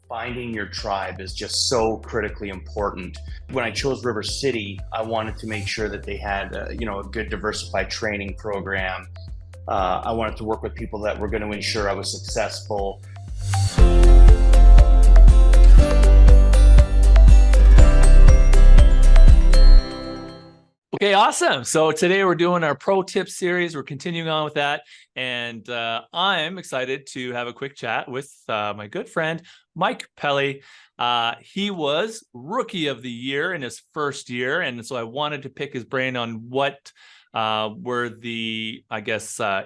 Finding your tribe is just so critically important. When I chose River City, I wanted to make sure that they had a good diversified training program. I wanted to work with people that were going to ensure I was successful. Okay, awesome. So today we're doing our pro tip series. We're continuing on with that. And I'm excited to have a quick chat with my good friend, Mike Pelley. He was Rookie of the Year in his first year. And so I wanted to pick his brain on what were the,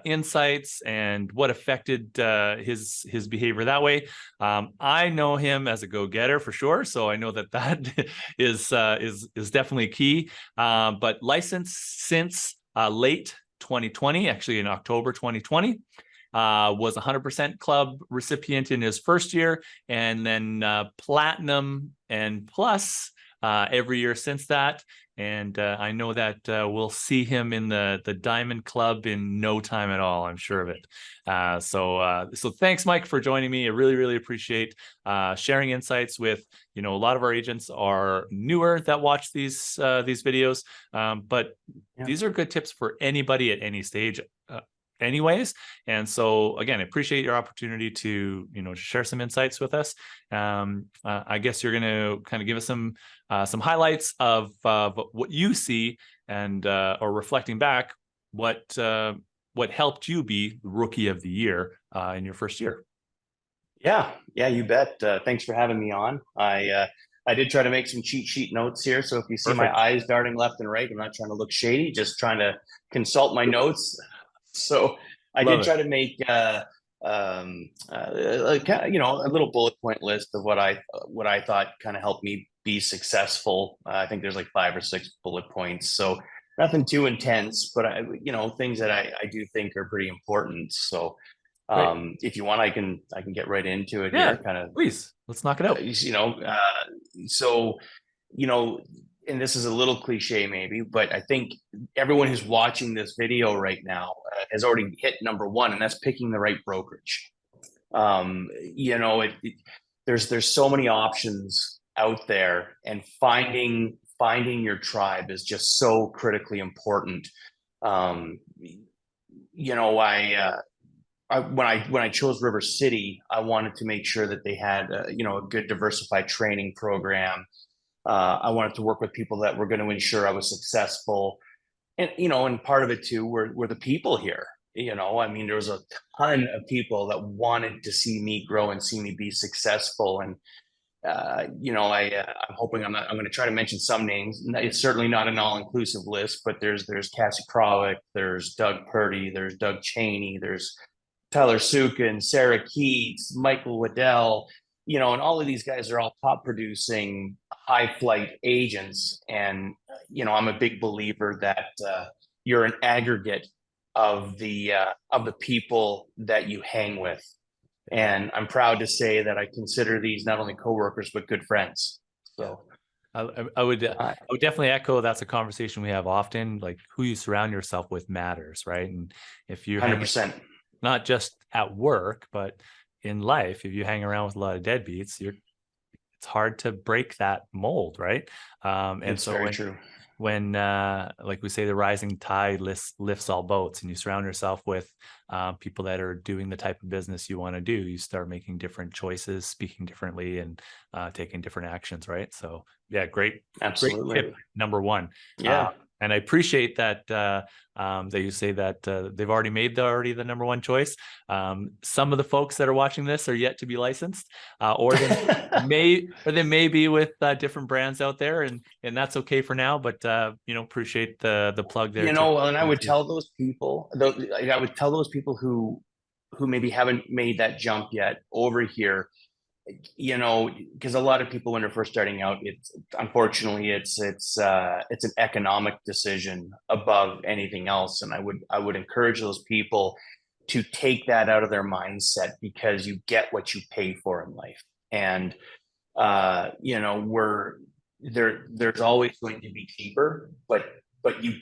insights and what affected his behavior that way. I know him as a go-getter for sure, so I know that is definitely key. But licensed since late 2020, actually in October 2020. Was 100% club recipient in his first year, and then platinum and plus every year since that. And I know that we'll see him in the Diamond Club in no time at all. I'm sure of it. So thanks, Mike, for joining me. I really, really appreciate sharing insights with, a lot of our agents are newer that watch these videos, but these are good tips for anybody at any stage. Anyways, and so again, I appreciate your opportunity to share some insights with us. I guess you're going to kind of give us some highlights of what you see, and or reflecting back, what helped you be Rookie of the Year in your first year. Yeah, you bet. Thanks for having me on. I did try to make some cheat sheet notes here, so if you see Perfect. my eyes darting left and right, I'm not trying to look shady, just trying to consult my notes. So I did try to make a little bullet point list of what I thought kind of helped me be successful. I think there's like 5 or 6 bullet points, so nothing too intense, but things that I do think are pretty important. So if you want, I can get right into it. Yeah, here, kind of. Please, let's knock it out. And this is a little cliche maybe, but I think everyone who's watching this video right now has already hit number 1, and that's picking the right brokerage. There's so many options out there, and finding your tribe is just so critically important. When I chose River City, I wanted to make sure that they had a good diversified training program. I wanted to work with people that were going to ensure I was successful. And, and part of it too were the people here. There was a ton of people that wanted to see me grow and see me be successful. And, I'm hoping I'm going to try to mention some names. It's certainly not an all-inclusive list, but there's Cassie Krowick, there's Doug Purdy, there's Doug Cheney, there's Tyler Sukin, Sarah Keats, Michael Waddell, and all of these guys are all top producing high flight agents. And, I'm a big believer that you're an aggregate of the people that you hang with. And I'm proud to say that I consider these not only coworkers, but good friends. So I would definitely echo that's a conversation we have often. Like, who you surround yourself with matters, right? And if you're 100%, not just at work, but in life, if you hang around with a lot of deadbeats, it's hard to break that mold, right? And it's so very true. When like we say, the rising tide lifts all boats, and you surround yourself with people that are doing the type of business you want to do, you start making different choices, speaking differently, and taking different actions, right? So yeah, great. Absolutely. Great tip number 1. Yeah. And I appreciate that that you say that they've already made the number 1 choice. Some of the folks that are watching this are yet to be licensed, or they may be with different brands out there, and that's okay for now. But appreciate the plug there. And I would tell those people, who maybe haven't made that jump yet over here. Because a lot of people, when they're first starting out, it's an economic decision above anything else. And I would encourage those people to take that out of their mindset, because you get what you pay for in life. And there's always going to be cheaper, but you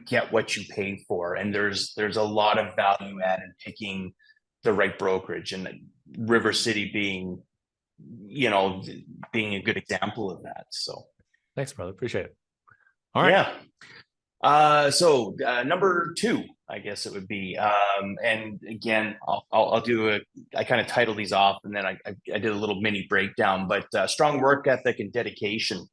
get what you pay for. And there's a lot of value add in picking the right brokerage, and River City being being a good example of that. So, Thanks, brother. Appreciate it. All right. yeah. So number two, I guess it would be, and again, I'll do I kind of title these off, and then I did a little mini breakdown, but strong work ethic and dedication.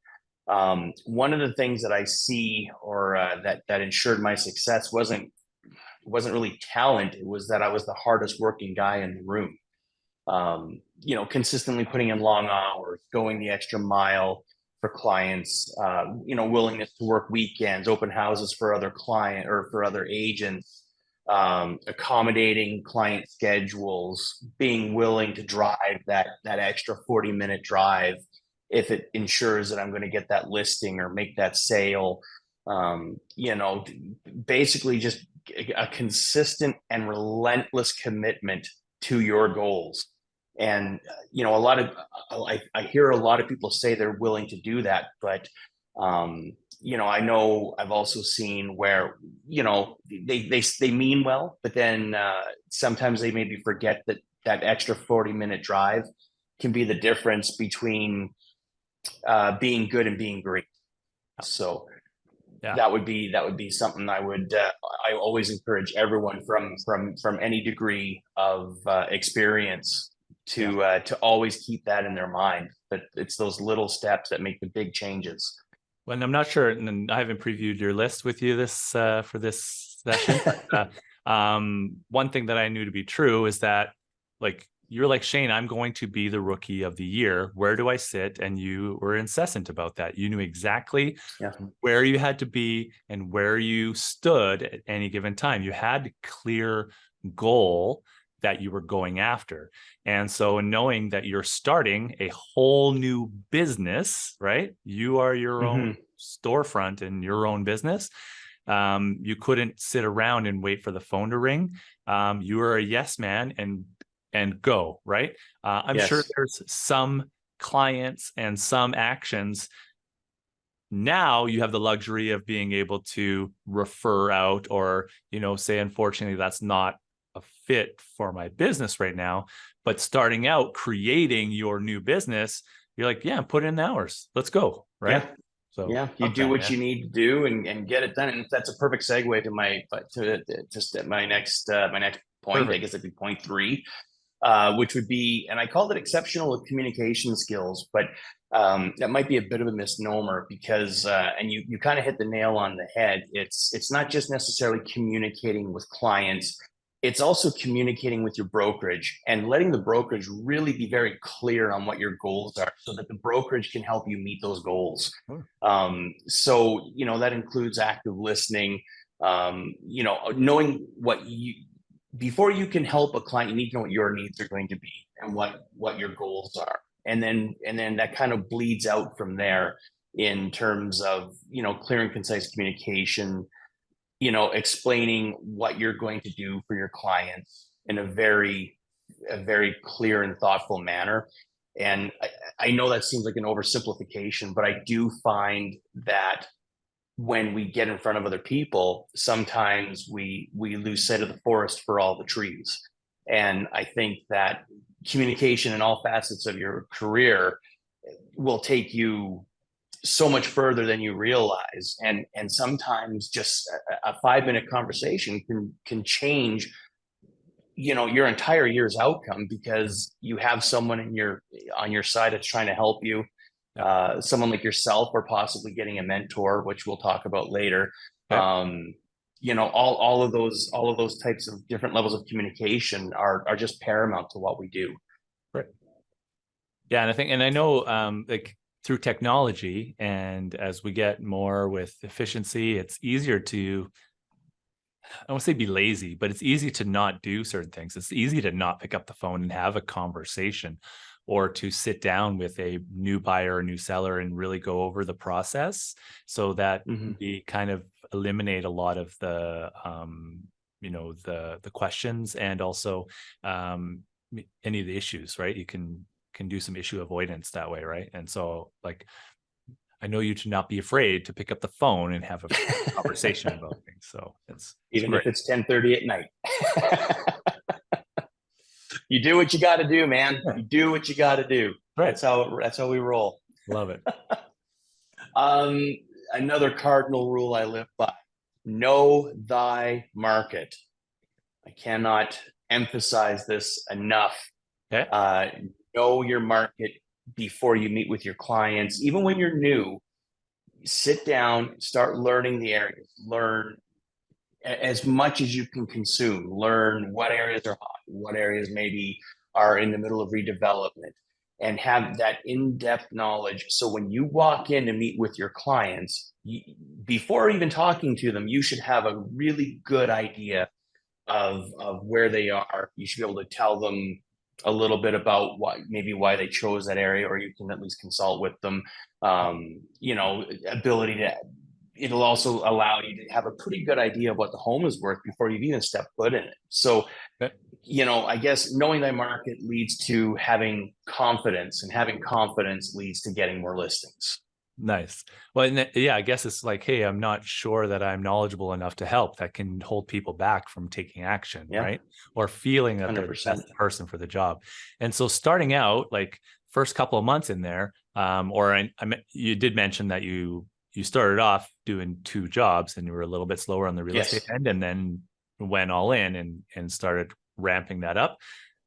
One of the things that I see, or that ensured my success wasn't really talent. It was that I was the hardest working guy in the room. Consistently putting in long hours, going the extra mile for clients, willingness to work weekends, open houses for other client or for other agents, accommodating client schedules, being willing to drive that extra 40-minute drive if it ensures that I'm going to get that listing or make that sale. Basically just a consistent and relentless commitment to your goals. And I hear a lot of people say they're willing to do that, but I know I've also seen where they mean well, but then sometimes they maybe forget that extra 40-minute drive can be the difference between being good and being great. So Yeah. that would be something I always encourage everyone from any degree of experience to always keep that in their mind. But it's those little steps that make the big changes. Well, and I'm not sure, and I haven't previewed your list with you for this session. But, one thing that I knew to be true is that, like, you're like, Shane, I'm going to be the rookie of the year. Where do I sit? And you were incessant about that. You knew exactly where you had to be and where you stood at any given time. You had a clear goal that you were going after. And so knowing that you're starting a whole new business, right? You are your own storefront and your own business. You couldn't sit around and wait for the phone to ring. You were a yes man and go, right? I'm sure there's some clients and some actions. Now you have the luxury of being able to refer out or, say, unfortunately, that's not a fit for my business right now. But starting out, creating your new business, you're like, yeah, put in the hours. Let's go, right? Yeah. So you do what you need to do and get it done. And that's a perfect segue to my next point. Perfect. I guess it'd be point 3. Which would be, and I called it exceptional communication skills, but that might be a bit of a misnomer because, and you kind of hit the nail on the head. It's not just necessarily communicating with clients. It's also communicating with your brokerage and letting the brokerage really be very clear on what your goals are so that the brokerage can help you meet those goals. So, that includes active listening, knowing before you can help a client, you need to know what your needs are going to be and what your goals are. And then that kind of bleeds out from there in terms of, clear and concise communication, explaining what you're going to do for your clients in a very clear and thoughtful manner. And I know that seems like an oversimplification, but I do find that when we get in front of other people, sometimes we lose sight of the forest for all the trees. And I think that communication in all facets of your career will take you so much further than you realize. And sometimes just a 5-minute conversation can change, your entire year's outcome because you have someone on your side that's trying to help you. Someone like yourself, or possibly getting a mentor, which we'll talk about later. All of those types of different levels of communication are just paramount to what we do. Right. Yeah, and I know, like, through technology, and as we get more with efficiency, it's easier to, I won't say be lazy, but it's easy to not do certain things. It's easy to not pick up the phone and have a conversation, or to sit down with a new buyer or new seller and really go over the process so that we kind of eliminate a lot of the, the questions and also any of the issues, right? You can do some issue avoidance that way, right? And so, like, I know you to not be afraid to pick up the phone and have a conversation about things. So it's even great. if it's 10:30 at night. You do what you got to do, man. You do what you got to do. Right. That's how we roll. Love it. Um, Another cardinal rule I live by: know thy market. I cannot emphasize this enough. Okay. Uh, know your market before you meet with your clients. Even when you're new, sit down, start learning the areas, learn as much as you can consume, learn what areas are hot, what areas maybe are in the middle of redevelopment, and have that in-depth knowledge. So when you walk in to meet with your clients, before even talking to them, you should have a really good idea of where they are. You should be able to tell them a little bit about why they chose that area, or you can at least consult with them. Ability to, it'll also allow you to have a pretty good idea of what the home is worth before you've even stepped foot in it. So, Okay. I guess knowing thy market leads to having confidence, and having confidence leads to getting more listings. Nice. Well, yeah, I guess it's like, hey, I'm not sure that I'm knowledgeable enough to help. That can hold people back from taking action, Yeah, right? Or feeling that they're the 100%. best person for the job. And so starting out, like first couple of months in there, you did mention that you started off doing 2 jobs and you were a little bit slower on the real estate Yes. end, and then went all in and started ramping that up.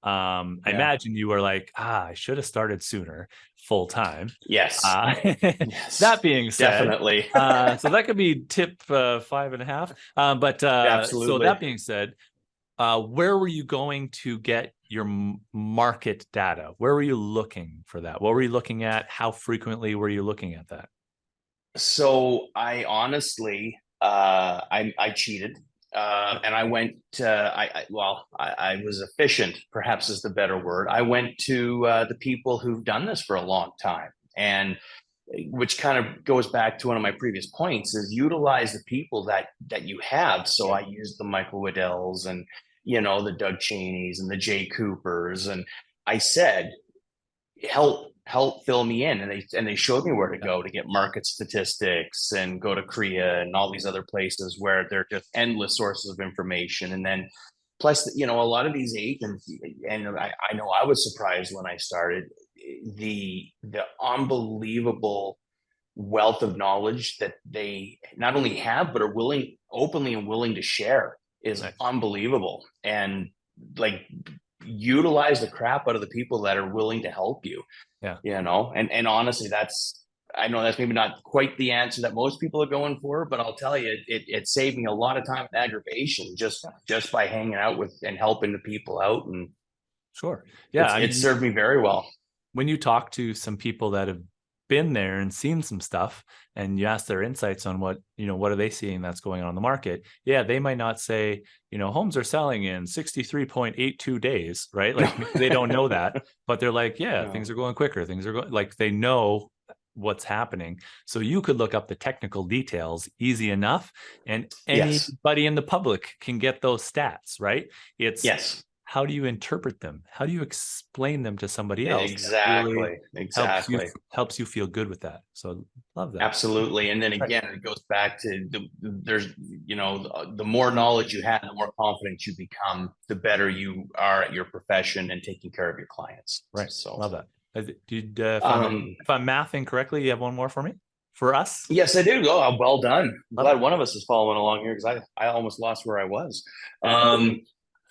I imagine you were like, I should have started sooner, full time. Yes. Yes. That being said, definitely. so that could be tip 5.5. But so Absolutely. that being said, where were you going to get your market data? Where were you looking for that? What were you looking at? How frequently were you looking at that? So I honestly, I cheated, and I went. I was efficient, perhaps is the better word. I went to the people who've done this for a long time, and which kind of goes back to one of my previous points: is utilize the people that you have. So I used the Michael Waddells, and the Doug Cheneys and the Jay Coopers, and I said, help fill me in, and they showed me where to go to get market statistics, and go to Korea and all these other places where they're just endless sources of information. And then plus a lot of these agents, and I know I was surprised when I started, the unbelievable wealth of knowledge that they not only have but are openly and willing to share is Nice. unbelievable. And like, utilize the crap out of the people that are willing to help you. Yeah. And honestly, I know that's maybe not quite the answer that most people are going for, but I'll tell you, it saved me a lot of time and aggravation just by hanging out with and helping the people out. And Sure. Yeah. it served me very well. When you talk to some people that have been there and seen some stuff, and you ask their insights on what are they seeing that's going on in the market, they might not say, homes are selling in 63.82 days, right? Like they don't know that, but they're like, No. things are going quicker, things are going, like they know what's happening. So you could look up the technical details easy enough, and anybody in the public can get those stats, right? It's Yes. How do you interpret them? How do you explain them to somebody else? Exactly. Helps you feel good with that. So love that. Absolutely. And then again, it goes back to the more knowledge you have, the more confident you become, the better you are at your profession and taking care of your clients. Right. So love that. If I'm mathing correctly, you have one more for me? For us? Yes, I do. Oh, well done. I'm glad one of us is following along here, because I almost lost where I was.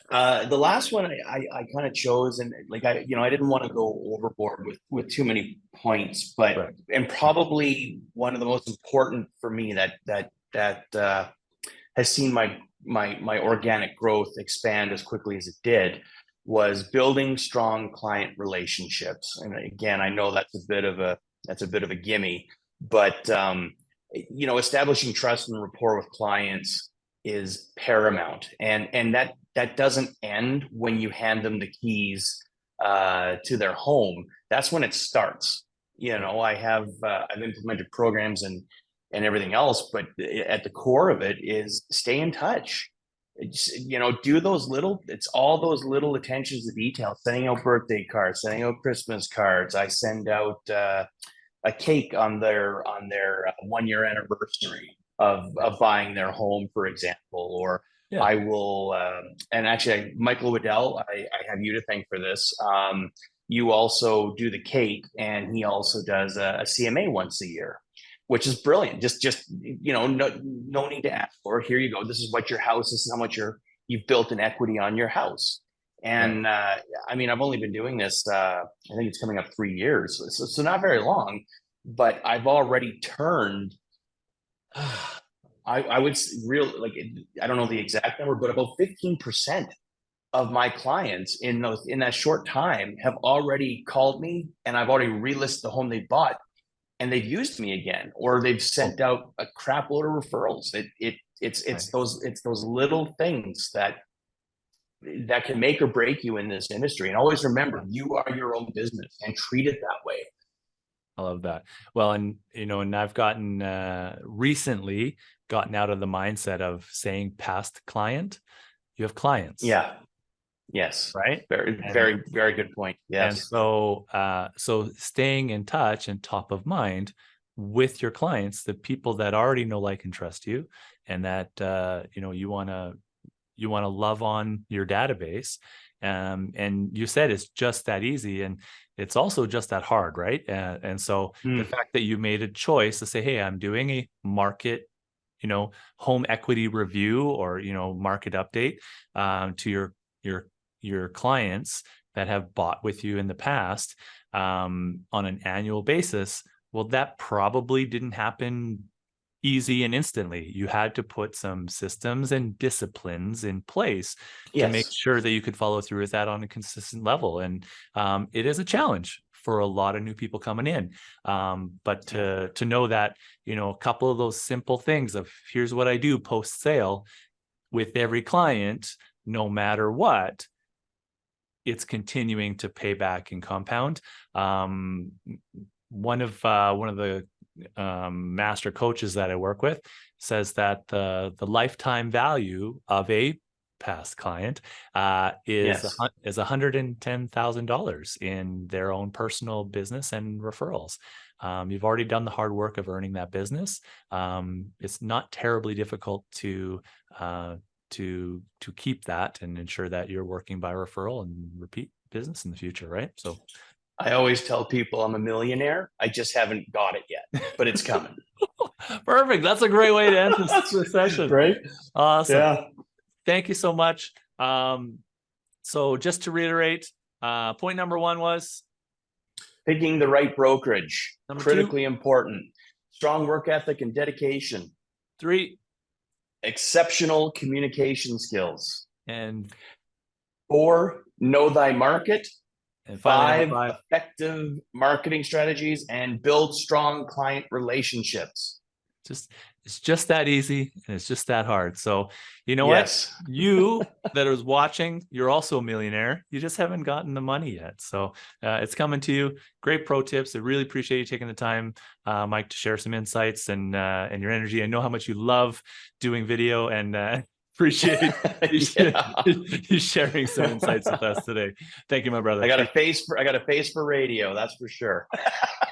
The last one I kind of chose, and like I didn't want to go overboard with too many points, but Right. And probably one of the most important for me that has seen my organic growth expand as quickly as it did was building strong client relationships. And again, I know that's a bit of a gimme, but establishing trust and rapport with clients is paramount, and that doesn't end when you hand them the keys to their home. That's when it starts. I've implemented programs and everything else, but at the core of it is stay in touch. It's all those little attentions to detail: sending out birthday cards, sending out Christmas cards. I send out a cake on their 1-year anniversary of buying their home, for example. Or I will, and actually, Michael Waddell, I have you to thank for this. you also do the cake, and he also does a CMA once a year, which is brilliant. Just no need to ask for it. Here you go. This is what your house is, how much you've built an equity on your house. And I mean, I've only been doing this, I think it's coming up 3 years, so not very long, but I've already turned, I would I don't know the exact number, but about 15% of my clients in that short time have already called me, and I've already relisted the home they bought, and they've used me again, or they've sent out a crap load of referrals. It's those little things that can make or break you in this industry. And always remember, you are your own business, and treat it that way. I love that. Well, and I've recently gotten out of the mindset of saying past client. You have clients. Yeah. Yes. Right. Very, very good point. Yes. And so staying in touch and top of mind with your clients, the people that already know, like, and trust you, and that you want to love on your database. And you said it's just that easy, and it's also just that hard, right? And so the fact that you made a choice to say, hey, I'm doing a market, home equity review, or market update to your clients that have bought with you in the past on an annual basis. Well, that probably didn't happen easy and instantly. You had to put some systems and disciplines in place to make sure that you could follow through with that on a consistent level. And it is a challenge for a lot of new people coming in. But to know that, a couple of those simple things of, here's what I do post sale with every client, no matter what, it's continuing to pay back and compound. One of the master coaches that I work with says that the lifetime value of a past client is $110,000 in their own personal business and referrals. You've already done the hard work of earning that business. It's not terribly difficult to keep that and ensure that you're working by referral and repeat business in the future, right? So I always tell people I'm a millionaire. I just haven't got it yet, but it's coming. Perfect. That's a great way to end this session. Right? Awesome. Yeah. Thank you so much. So just to reiterate, point number 1 was picking the right brokerage. Number Critically important. Strong work ethic and dedication. 3, exceptional communication skills. And 4, know thy market. And 5, effective marketing strategies, and build strong client relationships. It's just that easy, and it's just that hard. So what? You that is watching, you're also a millionaire. You just haven't gotten the money yet. So it's coming to you. Great pro tips. I really appreciate you taking the time, Mike, to share some insights and your energy. I know how much you love doing video, and appreciate you sharing some insights with us today. Thank you, my brother. I got a face for radio, that's for sure.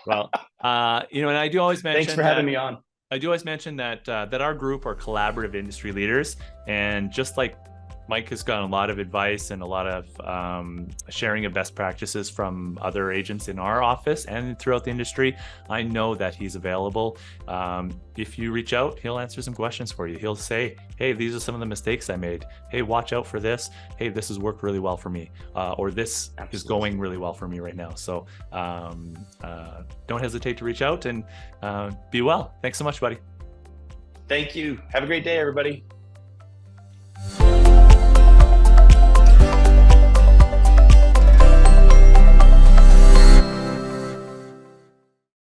Well, and I do always mention, thanks for having me on. I do always mention that our group are collaborative industry leaders, and just like Mike has gotten a lot of advice and a lot of sharing of best practices from other agents in our office and throughout the industry. I know that he's available. If you reach out, he'll answer some questions for you. He'll say, hey, these are some of the mistakes I made. Hey, watch out for this. Hey, this has worked really well for me. Or this is going really well for me right now. So don't hesitate to reach out, and be well. Thanks so much, buddy. Thank you. Have a great day, everybody.